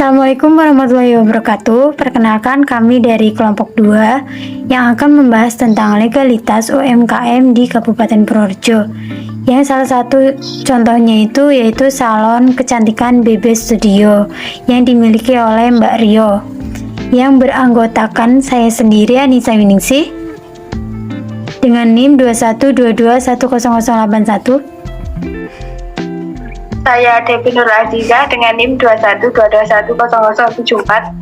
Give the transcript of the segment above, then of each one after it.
Assalamualaikum warahmatullahi wabarakatuh. Perkenalkan, kami dari kelompok 2 yang akan membahas tentang legalitas UMKM di Kabupaten Purworejo. Yang salah satu contohnya yaitu salon kecantikan BB Studio yang dimiliki oleh Mbak Rio, yang beranggotakan saya sendiri, Anissa Winingsih, dengan NIM 2122100081. Saya Devi Nur Aziza dengan NIM 21221074.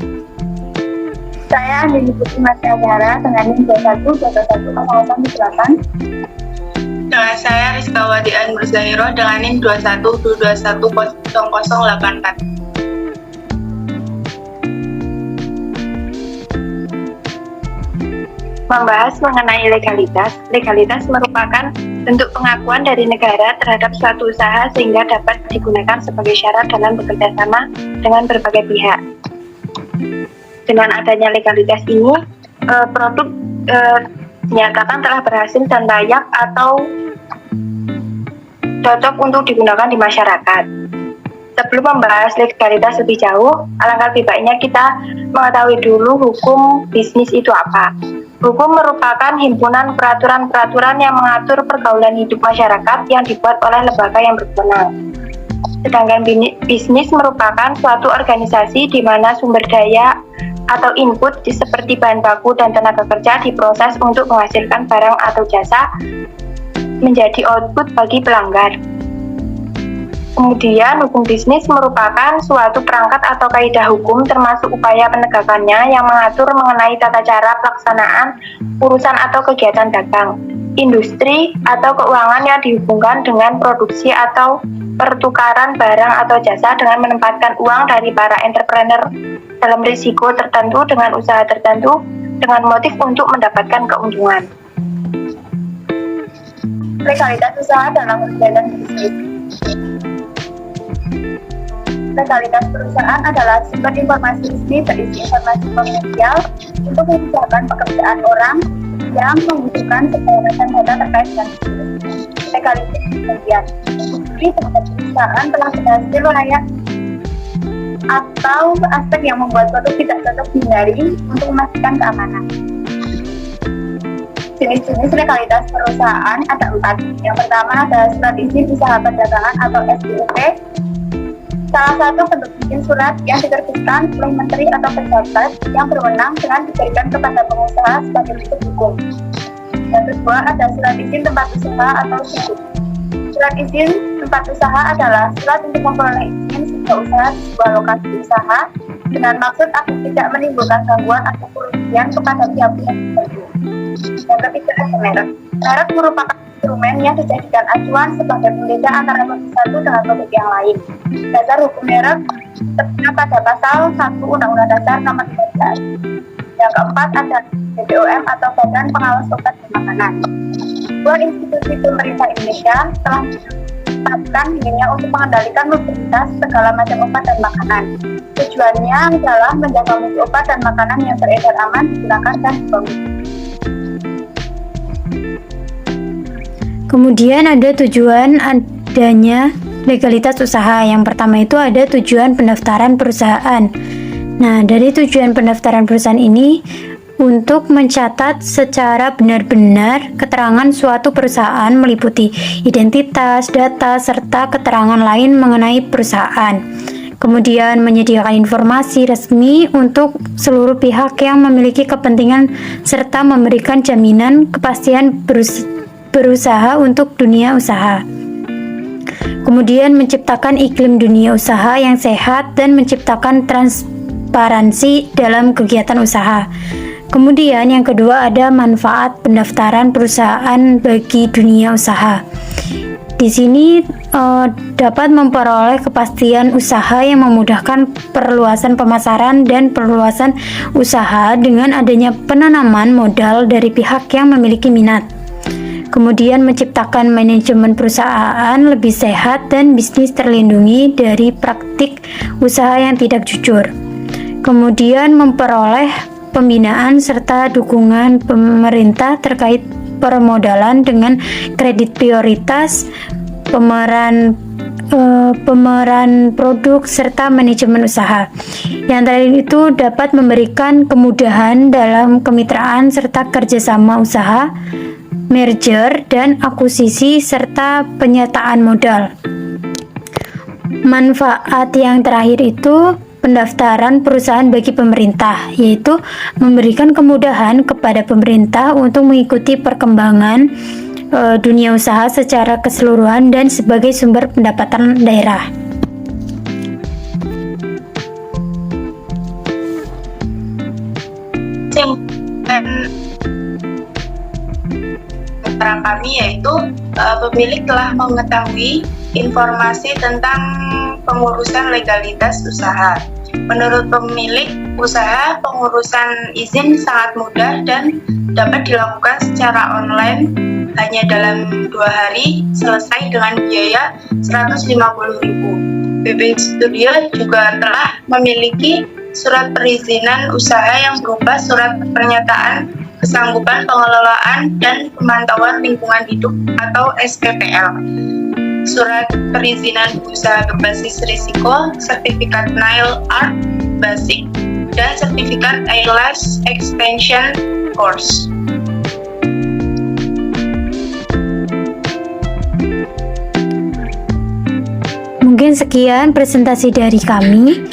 Saya Andini Putri Masyagara dengan NIM 21221008. Dengan saya Rizka Wadian Murzahiro dengan NIM 21221084. Membahas mengenai legalitas. Legalitas merupakan bentuk pengakuan dari negara terhadap suatu usaha sehingga dapat digunakan sebagai syarat dalam bekerja sama dengan berbagai pihak. Dengan adanya legalitas ini, produk dinyatakan telah berhasil dan layak atau cocok untuk digunakan di masyarakat. Sebelum membahas legalitas lebih jauh, alangkah lebih baiknya kita mengetahui dulu hukum bisnis itu apa. Hukum merupakan himpunan peraturan-peraturan yang mengatur pergaulan hidup masyarakat yang dibuat oleh lembaga yang berwenang. Sedangkan bisnis merupakan suatu organisasi di mana sumber daya atau input seperti bahan baku dan tenaga kerja diproses untuk menghasilkan barang atau jasa menjadi output bagi pelanggan. Kemudian, hukum bisnis merupakan suatu perangkat atau kaidah hukum termasuk upaya penegakannya yang mengatur mengenai tata cara pelaksanaan urusan atau kegiatan dagang, industri, atau keuangan yang dihubungkan dengan produksi atau pertukaran barang atau jasa dengan menempatkan uang dari para entrepreneur dalam risiko tertentu dengan usaha tertentu dengan motif untuk mendapatkan keuntungan. Legalitas usaha dalam kegiatan bisnis. Legalitas perusahaan adalah sumber informasi resmi berisi informasi komersial untuk memudahkan pekerjaan orang yang membutuhkan segala macam data terkait dengan bisnis. Legalitas kemudian bukti terhadap perusahaan telah berhasil layak atau aspek yang membuat produk tidak cocok dihindari untuk memastikan keamanan. Jenis-jenis legalitas perusahaan ada 4. Yang pertama ada surat izin usaha perdagangan atau SIUP. Salah satu bentuk izin surat yang diterbitkan oleh menteri atau pejabat yang berwenang dengan diberikan kepada pengusaha sebagai bentuk hukum. Yang kedua ada surat izin tempat usaha atau SIUP. Surat izin tempat usaha adalah surat untuk memperoleh izin sebuah usaha di sebuah lokasi usaha dengan maksud agar tidak menimbulkan gangguan atau kerugian kepada pihak-pihak tertentu. Yang ketiga ada merek. Merek merupakan instrumen yang dijadikan acuan sebagai pembeda antara produk satu dengan produk yang lain. Dasar hukum merek terdapat pada pasal 1 Undang-Undang Dasar Nomor 15. Yang keempat ada BPOM atau Badan Pengawas Obat dan Makanan. Sebuah institusi pemerintah Indonesia telah menetapkan dirinya untuk mengendalikan mobilitas segala macam obat dan makanan. Tujuannya adalah menjaga mutu obat dan makanan yang beredar aman digunakan dan dibangun. Kemudian ada tujuan adanya legalitas usaha. Yang pertama itu ada tujuan pendaftaran perusahaan. Nah, dari tujuan pendaftaran perusahaan ini untuk mencatat secara benar-benar keterangan suatu perusahaan meliputi identitas, data, serta keterangan lain mengenai perusahaan. Kemudian menyediakan informasi resmi untuk seluruh pihak yang memiliki kepentingan serta memberikan jaminan kepastian berusaha untuk dunia usaha. Kemudian menciptakan iklim dunia usaha yang sehat dan menciptakan transparansi dalam kegiatan usaha. Kemudian yang kedua ada manfaat pendaftaran perusahaan bagi dunia usaha. Di sini dapat memperoleh kepastian usaha yang memudahkan perluasan pemasaran dan perluasan usaha dengan adanya penanaman modal dari pihak yang memiliki minat. Kemudian menciptakan manajemen perusahaan lebih sehat dan bisnis terlindungi dari praktik usaha yang tidak jujur. Kemudian memperoleh pembinaan serta dukungan pemerintah terkait permodalan dengan kredit prioritas, pemeran pemeran produk serta manajemen usaha. Yang terakhir itu dapat memberikan kemudahan dalam kemitraan serta kerjasama usaha, merger dan akuisisi serta penyertaan modal. Manfaat yang terakhir itu pendaftaran perusahaan bagi pemerintah, yaitu memberikan kemudahan kepada pemerintah untuk mengikuti perkembangan dunia usaha secara keseluruhan dan sebagai sumber pendapatan daerah. Dan keterangan kami yaitu pemilik telah mengetahui informasi tentang pengurusan legalitas usaha. Menurut pemilik usaha, pengurusan izin sangat mudah dan dapat dilakukan secara online hanya dalam 2 hari, selesai dengan biaya 150.000. BB Studio juga telah memiliki surat perizinan usaha yang berupa surat pernyataan kesanggupan pengelolaan dan pemantauan lingkungan hidup atau SPPL, surat perizinan usaha berbasis risiko, sertifikat Nail Art Basic, dan sertifikat ILAS Extension Course. Mungkin sekian presentasi dari kami.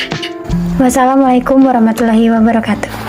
Wassalamualaikum warahmatullahi wabarakatuh.